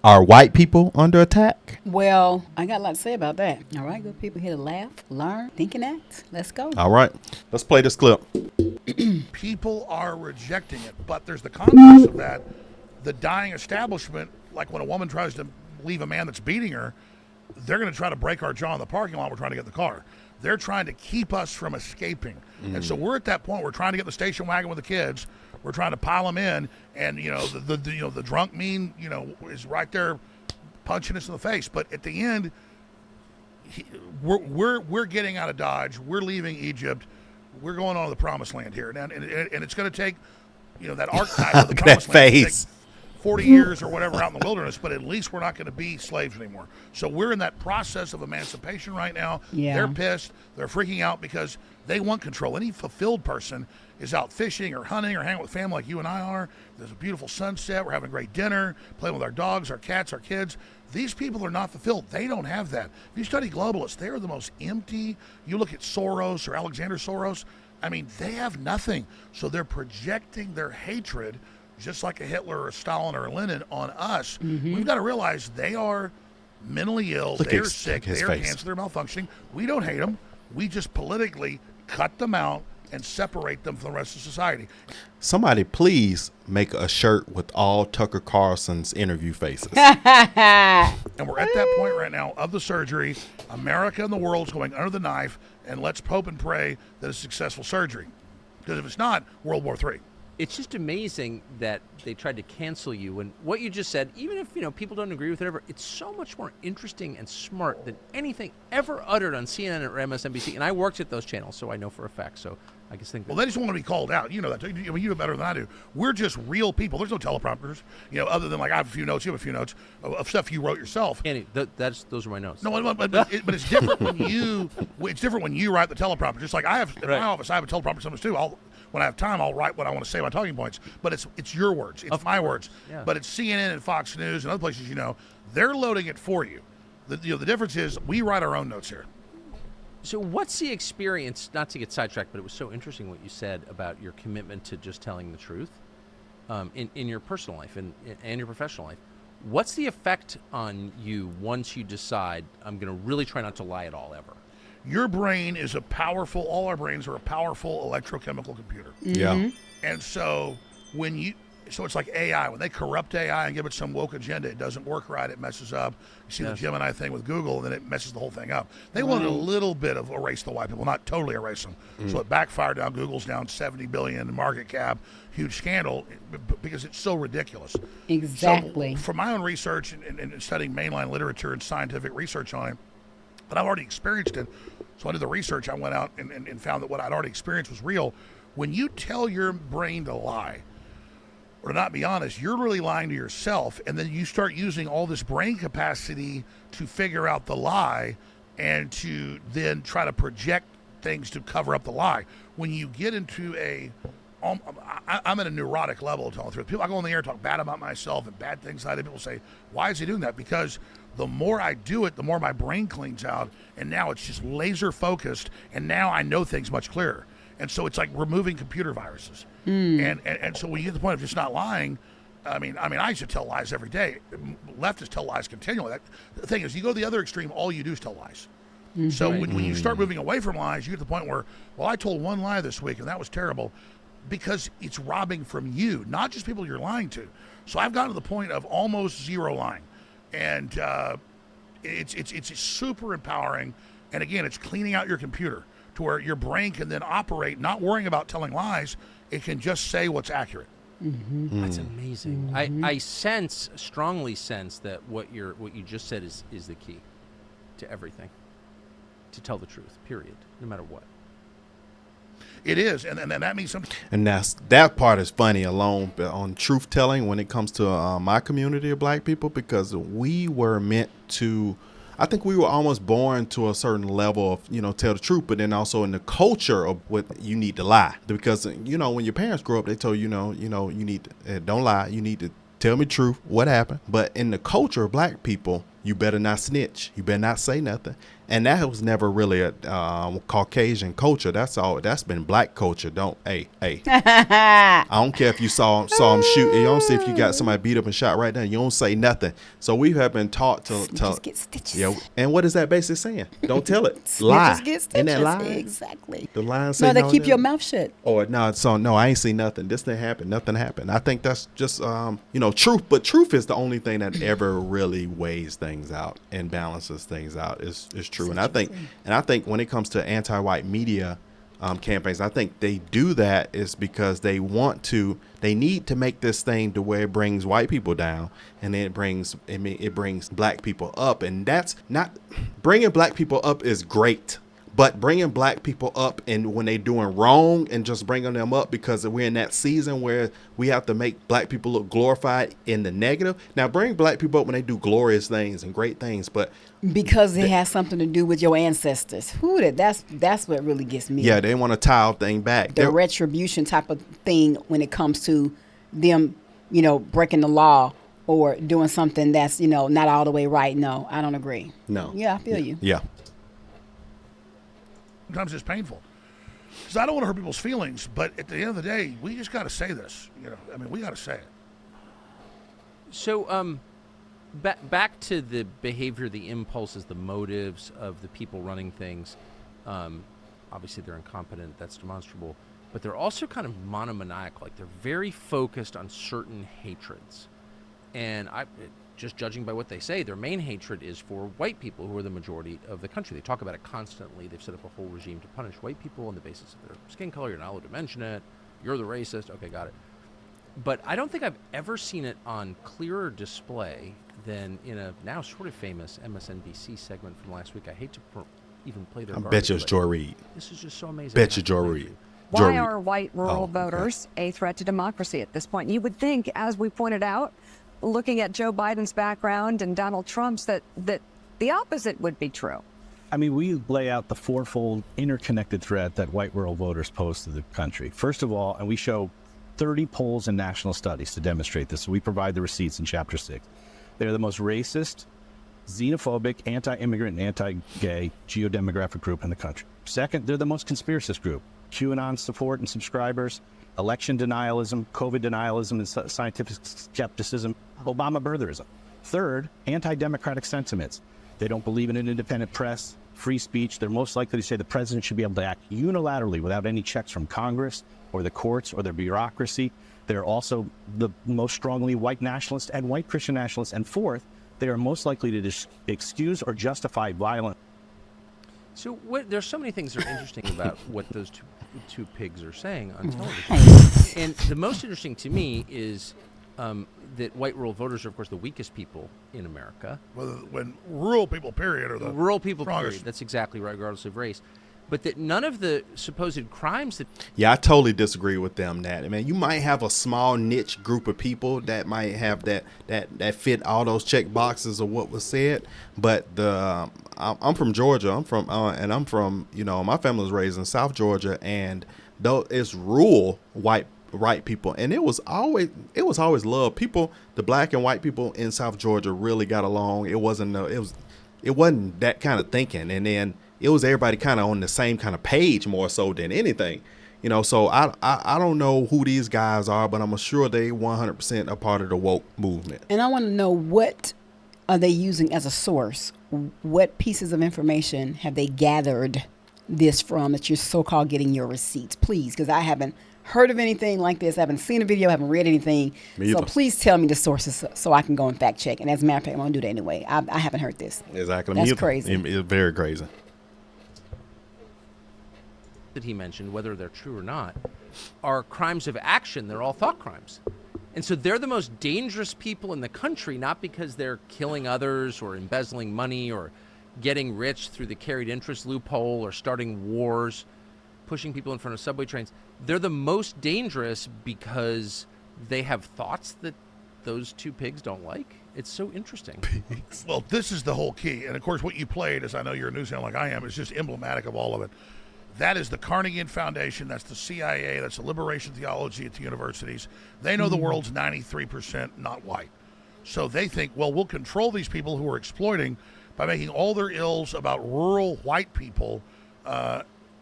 Are white people under attack? Well, I got a lot to say about that. All right, good people here to laugh, learn, think, and act. Let's go. All right. Let's play this clip. People are rejecting it, but there's the converse of that. The dying establishment, like when a woman tries to leave a man that's beating her, they're going to try to break our jaw in the parking lot. We're trying to get in the car. They're trying to keep us from escaping. And so we're at that point. We're trying to get the station wagon with the kids. We're trying to pile them in, and the drunk mean is right there, punching us in the face. But at the end, we're getting out of Dodge. We're leaving Egypt. We're going on to the promised land here, and it's going to take that archetype of the promised land. Face. 40 years or whatever out in the wilderness, but at least we're not going to be slaves anymore. So we're in that process of emancipation right now. Yeah. They're pissed. They're freaking out because they want control. Any fulfilled person is out fishing or hunting or hanging with family like you and I are. There's a beautiful sunset. We're having a great dinner, playing with our dogs, our cats, our kids. These people are not fulfilled. They don't have that. If you study globalists, they are the most empty. You look at Soros or Alexander Soros, I mean, they have nothing. So they're projecting their hatred, just like a Hitler or a Stalin or a Lenin, on us. We've got to realize they are mentally ill, they're sick, they're cancer, they're malfunctioning. We don't hate them. We just politically cut them out and separate them from the rest of society. Somebody please make a shirt with all Tucker Carlson's interview faces. And we're at that point right now of the surgery. America and the world's going under the knife, and let's hope and pray that it's successful surgery. Because if it's not, World War III. It's just amazing that they tried to cancel you. And what you just said, even if people don't agree with whatever, it's so much more interesting and smart than anything ever uttered on CNN or MSNBC. And I worked at those channels, so I know for a fact. So I just think. Well, they just want to be called out. You know that. You know better than I do. We're just real people. There's no teleprompters. Other than like I have a few notes, you have a few notes of stuff you wrote yourself. Andy, those are my notes. No, but it's different when you. It's different when you write the teleprompter. Just like I have in my office, I have a teleprompter sometimes too. When I have time, I'll write what I want to say, my talking points. But it's your words. It's my words. Yeah. But it's CNN and Fox News and other places, they're loading it for you. The difference is we write our own notes here. So what's the experience, not to get sidetracked, but it was so interesting what you said about your commitment to just telling the truth in your personal life and your professional life. What's the effect on you once you decide, I'm going to really try not to lie at all ever? Your brain is all our brains are a powerful electrochemical computer. Yeah. And so it's like AI. When they corrupt AI and give it some woke agenda, it doesn't work right. It messes up. You see the Gemini thing with Google, and then it messes the whole thing up. They wanted a little bit of erase the white people, not totally erase them. So it backfired. Now Google's down $70 billion in market cap, huge scandal, because it's so ridiculous. Exactly. So from my own research and studying mainline literature and scientific research on it, but I've already experienced it. So I did the research. I went out and found that what I'd already experienced was real. When you tell your brain to lie or to not be honest, you're really lying to yourself. And then you start using all this brain capacity to figure out the lie and to then try to project things to cover up the lie. When you get into I'm at a neurotic level telling the truth. People, I go on the air and talk bad about myself and bad things I did. People say, why is he doing that? Because the more I do it, the more my brain cleans out, and now it's just laser focused, and now I know things much clearer. And so it's like removing computer viruses. And so when you get to the point of just not lying, I mean, I used to tell lies every day. Leftists tell lies continually. The thing is, you go to the other extreme, all you do is tell lies. So when you start moving away from lies, you get to the point where, well, I told one lie this week, and that was terrible, because it's robbing from you, not just people you're lying to. So I've gotten to the point of almost zero lying. And it's super empowering. And again, it's cleaning out your computer to where your brain can then operate, not worrying about telling lies. It can just say what's accurate. That's amazing. I strongly sense that what you just said is the key to everything. To tell the truth, period, no matter what. It is, and that means something. And that part is funny alone on truth telling when it comes to my community of black people, because we were meant to, I think we were almost born to a certain level of, tell the truth, but then also in the culture of what you need to lie. Because, when your parents grow up, they told you need to, don't lie. You need to tell me the truth, what happened. But in the culture of black people, you better not snitch. You better not say nothing. And that was never really a Caucasian culture. That's been black culture. Hey. I don't care if you saw him shoot. You don't see if you got somebody beat up and shot right now. You don't say nothing. So we have been taught to Snitches get stitches. Yeah. And what is that basically saying? Don't tell it. Lie. Snitches get stitches. Isn't that lie? Exactly. The line say No, they no, keep no. your mouth shut. Or no, so no, I ain't seen nothing. This didn't happen. Nothing happened. I think that's just truth. But truth is the only thing that ever really weighs things out and balances things out. Is true. And I think when it comes to anti-white media campaigns, I think they do that is because they need to make this thing to where it brings white people down, and then it brings black people up, and that's not bringing black people up is great. But bringing black people up and when they doing wrong and just bringing them up because we're in that season where we have to make black people look glorified in the negative. Now bring black people up when they do glorious things and great things, but because it has something to do with your ancestors. That's what really gets me. Yeah, they want to tie thing back. The retribution type of thing when it comes to them, breaking the law or doing something that's, not all the way right. No, I don't agree. No. Yeah, I feel you. Yeah. Sometimes it's painful because I don't want to hurt people's feelings, but at the end of the day, we just got to say this. We got to say it. So, back to the behavior, the impulses, the motives of the people running things. Obviously, they're incompetent. That's demonstrable. But they're also kind of monomaniacal. Like, they're very focused on certain hatreds. And just judging by what they say, their main hatred is for white people who are the majority of the country. They talk about it constantly. They've set up a whole regime to punish white people on the basis of their skin color. You're not allowed to mention it. You're the racist. Okay, got it. But I don't think I've ever seen it on clearer display than in a now sort of famous MSNBC segment from last week. I hate to even play their I bet you it's Joy Reid. This is just so amazing. Bet you Joy Reid. Why are white rural voters a threat to democracy at this point? You would think, as we pointed out, looking at Joe Biden's background and Donald Trump's, that the opposite would be true. I mean, we lay out the fourfold interconnected threat that white rural voters pose to the country. First of all, and we show 30 polls and national studies to demonstrate this. So we provide the receipts in Chapter 6. They're the most racist, xenophobic, anti-immigrant, and anti-gay geodemographic group in the country. Second, they're the most conspiracist group. QAnon support and subscribers, election denialism, COVID denialism, and scientific skepticism, Obama birtherism. Third, anti-democratic sentiments. They don't believe in an independent press, free speech. They're most likely to say the president should be able to act unilaterally without any checks from Congress or the courts or their bureaucracy. They're also the most strongly white nationalist and white Christian nationalists. And fourth, they are most likely to excuse or justify violence. So there's so many things that are interesting about what those two pigs are saying on television. And the most interesting to me is that white rural voters are, of course, the weakest people in America. When rural people, period, are the rural people, strongest. period. That's exactly right, regardless of race. But that none of the supposed crimes that... Yeah, I totally disagree with them. That, I mean, you might have a small niche group of people that might have that fit all those check boxes of what was said. But I'm from Georgia. I'm from my family was raised in South Georgia, and though it's rural white people, and it was always love. People, the black and white people in South Georgia really got along. It wasn't that kind of thinking, and then it was everybody kind of on the same kind of page more so than anything, so I don't know who these guys are, but I'm sure they 100% a part of the woke movement. And I want to know, what are they using as a source? What pieces of information have they gathered this from that you're so-called getting your receipts? Please, because I haven't heard of anything like this. I haven't seen a video. I haven't read anything. So please tell me the sources so I can go and fact check. And as a matter of fact, I'm going to do that anyway. I haven't heard this. Exactly. That's crazy. It's very crazy. That he mentioned, whether they're true or not, are crimes of action. They're all thought crimes. And so they're the most dangerous people in the country, not because they're killing others or embezzling money or getting rich through the carried interest loophole or starting wars, pushing people in front of subway trains. They're the most dangerous because they have thoughts that those two pigs don't like. It's so interesting. Well, this is the whole key. And, of course, what you played, as I know you're a news hound like I am, is just emblematic of all of it. That is the Carnegie Foundation. That's the CIA. That's the liberation theology at the universities. They know the world's 93% not white. So they think, well, we'll control these people who are exploiting by making all their ills about rural white people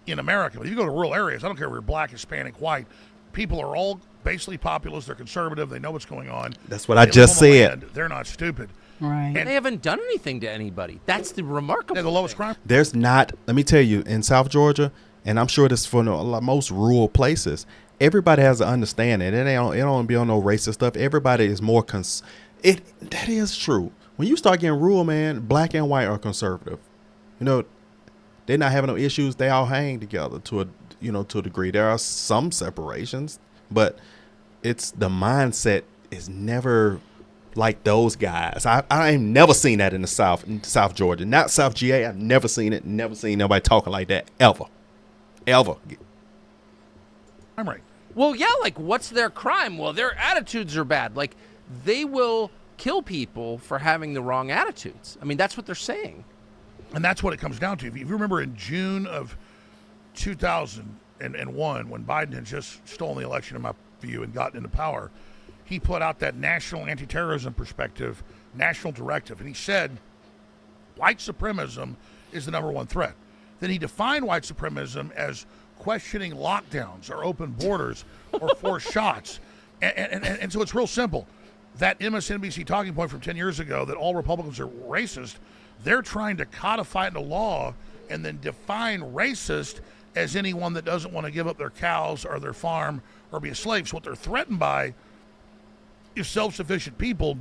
in America. But if you go to rural areas, I don't care if you're black, Hispanic, white, people are all basically populist. They're conservative. They know what's going on. That's what I just said. They're not stupid. Right. And They haven't done anything to anybody. That's the remarkable they're the lowest thing. crime. There's not, let me tell you, in South Georgia, and I'm sure this for most rural places, everybody has an understanding. It don't be on no racist stuff. Everybody is more that is true. When you start getting rural, man, black and white are conservative. You know, they're not having no issues. They all hang together to a degree. There are some separations, but it's the mindset is never like those guys. I ain't never seen that in South Georgia, not South GA. I've never seen it. Never seen nobody talking like that ever. I'm right. Well, yeah, like what's their crime? Well, their attitudes are bad. Like they will kill people for having the wrong attitudes. I mean, that's what they're saying. And that's what it comes down to. If you remember in June of 2001, when Biden had just stolen the election, in my view, and gotten into power, he put out that national anti-terrorism perspective, national directive, and he said white supremacism is the number one threat. Then he defined white supremacism as questioning lockdowns or open borders or forced shots. And so it's real simple. That MSNBC talking point from 10 years ago that all Republicans are racist, they're trying to codify it into law and then define racist as anyone that doesn't want to give up their cows or their farm or be a slave. So what they're threatened by is self-sufficient people,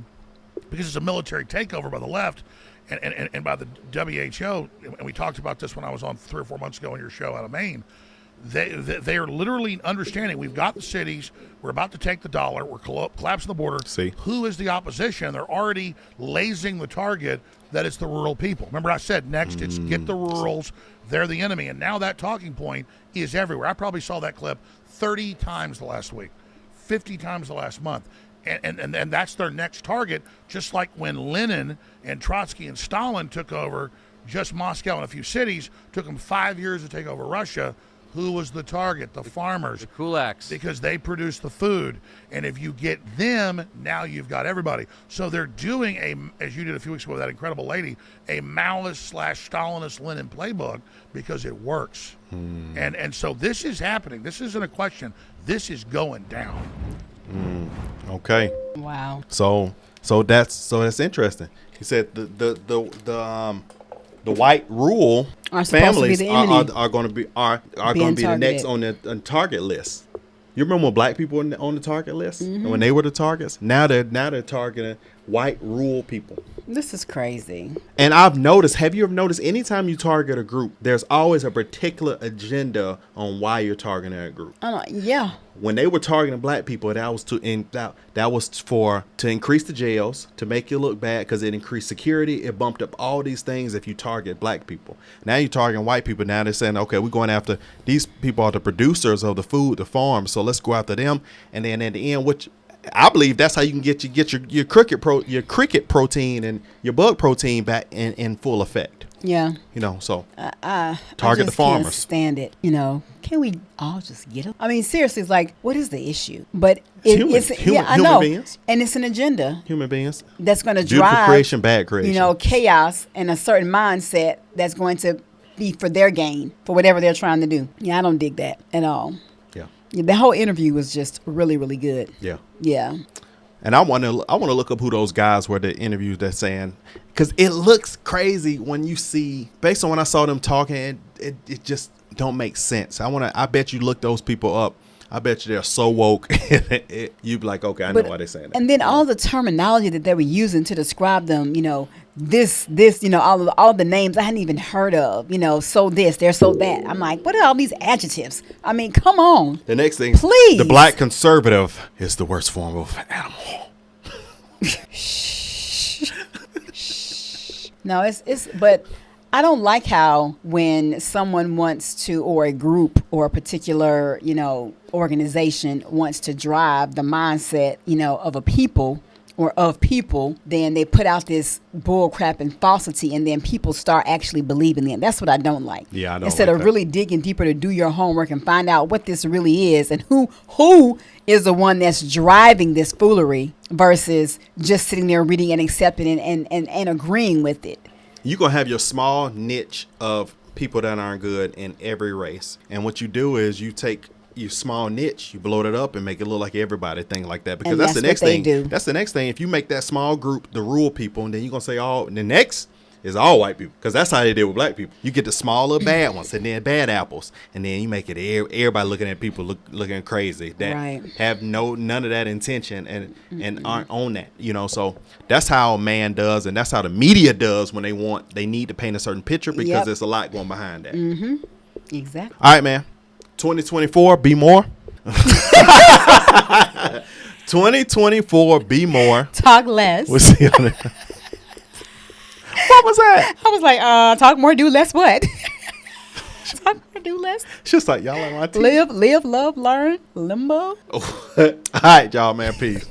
because it's a military takeover by the left and by the WHO. And we talked about this when I was on 3 or 4 months ago on your show out of Maine. They are literally understanding we've got the cities, we're about to take the dollar, we're collapsing the border. See. Who is the opposition? They're already lasing the target that it's the rural people. Remember I said next it's get the rurals, they're the enemy. And now that talking point is everywhere. I probably saw that clip 30 times the last week, 50 times the last month. And that's their next target, just like when Lenin and Trotsky and Stalin took over just Moscow and a few cities, took them 5 years to take over Russia. Who was the target? The farmers. The kulaks. Because they produce the food. And if you get them, now you've got everybody. So they're doing as you did a few weeks ago with that incredible lady, a Maoist/Stalinist Lenin playbook because it works. And so this is happening. This isn't a question. This is going down. Okay. Wow. So that's interesting. He said the white rural Are supposed to be families the enemy. are going to be the next on the target list. You remember when black people were on the target list, and when they were the targets? Now they're targeting white rural people. This is crazy. And I've noticed, have you ever noticed, anytime you target a group, there's always a particular agenda on why you're targeting that group. Yeah. When they were targeting black people, that was to increase the jails, to make you look bad because it increased security. It bumped up all these things if you target black people. Now you're targeting white people. Now they're saying, okay, we're going after these people are the producers of the food, the farm. So let's go after them. And then at the end, which I believe that's how you can get your cricket protein and your bug protein back in full effect. Yeah. So I target the just farmers. Can't stand it. Can we all just get them? I mean, seriously, it's like, what is the issue? But it's I know, beings. And it's an agenda. Human beings. That's going to Beautiful drive creation, bad creation. Chaos and a certain mindset that's going to be for their gain, for whatever they're trying to do. Yeah, I don't dig that at all. Yeah, the whole interview was just really, really good. Yeah. Yeah. And I want to look up who those guys were that interviewed that saying, because it looks crazy when you see, based on when I saw them talking, it just don't make sense. I bet you look those people up. I bet you they're so woke. You'd be like, okay, I know why they're saying that. And then all the terminology that they were using to describe them, this, all the names I hadn't even heard of, so this, they're so that. I'm like, what are all these adjectives? I mean, come on. The next thing, please. The black conservative is the worst form of animal. No, it's but I don't like how when someone wants to, or a group or a particular, organization wants to drive the mindset, of a people or of people, then they put out this bull crap and falsity, and then people start actually believing it. That's what I don't like. Yeah, I don't Instead like of that. really digging deeper to do your homework and find out what this really is and who is the one that's driving this foolery versus just sitting there reading and accepting and agreeing with it. You're going to have your small niche of people that aren't good in every race. And what you do is you take your small niche, you blow it up and make it look like everybody thing like that. Because And that's the next what they thing. do. That's the next thing. If you make that small group the rule people, and then you're going to say the next is all white people. Because that's how they did with black people. You get the smaller bad ones and then bad apples. And then you make it everybody looking at people looking crazy. That Right. have none of that intention and aren't on that. So that's how man does, and that's how the media does when they need to paint a certain picture because Yep. there's a lot going behind that. Exactly. All right, man. 2024, be more. 2024, be more. Talk less. We'll see on it. What was that? I was like, talk more, do less what? Talk more, do less. It's just like, y'all like my teeth. Live, love, learn, limbo. All right, y'all, man. Peace.